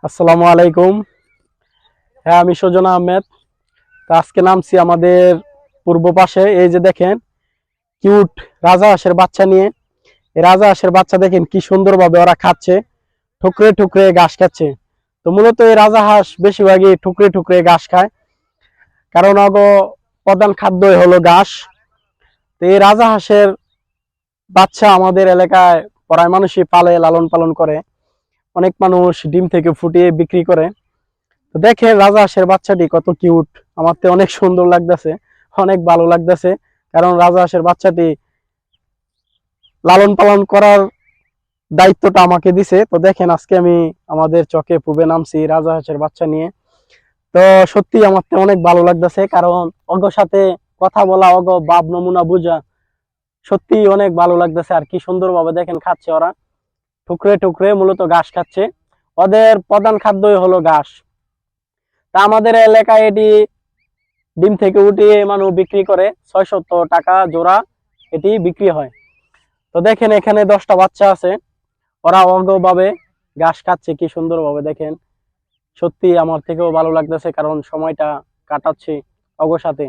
আসসালামু আলাইকুম। হ্যাঁ, আমি সুজন আহমেদ। তো আজকে নামছি আমাদের পূর্ব পাশে। এই যে দেখেন, কিউট রাজা হাঁসের বাচ্চা নিয়ে। এই রাজা হাঁসের বাচ্চা দেখেন কি সুন্দরভাবে ওরা খাচ্ছে, ঠুকরে ঠুকরে ঘাস খাচ্ছে। তো মূলত এই রাজা হাঁস বেশিরভাগই ঠুকরে ঠুকরে ঘাস খায়, কারণ প্রধান খাদ্যই হলো ঘাস। তো এই রাজা হাঁসের বাচ্চা আমাদের এলাকায় প্রায় মানুষই পালে, লালন পালন করে। অনেক মানুষ ডিম থেকে ফুটিয়ে বিক্রি করে। তো দেখেন রাজা হাঁসের বাচ্চাটি কত কিউট, আমার তো অনেক সুন্দর লাগতেছে, অনেক ভালো লাগতেছে। কারণ রাজা হাঁসের বাচ্চাটি লালন পালন করার দায়িত্বটা আমাকে দিছে। তো দেখেন আজকে আমি আমাদের চকে পুবে নামছি রাজা হাঁসের বাচ্চা নিয়ে। তো সত্যি আমার তো অনেক ভালো লাগতেছে, কারণ অগ সাথে কথা বলা, অগ বাপ নমুনা বুঝা সত্যি অনেক ভালো লাগতেছে। আর কি সুন্দরভাবে দেখেন খাচ্ছে ওরা, টুকরে টুকরে মূলত ঘাস খাচ্ছে। ওদের প্রধান খাদ্যই হলো ঘাস। তা আমাদের এলাকায় এটি ডিম থেকে উঠিয়ে মানুষ বিক্রি করে 600 টাকা জোড়া, এটি বিক্রি হয়। তো দেখেন এখানে 10টা বাচ্চা আছে, ওরা অজ্ঞভাবে ঘাস খাচ্ছে কি সুন্দরভাবে দেখেন। সত্যি আমার থেকেও ভালো লাগতেছে, কারণ সময়টা কাটাচ্ছি অগোর সাথে।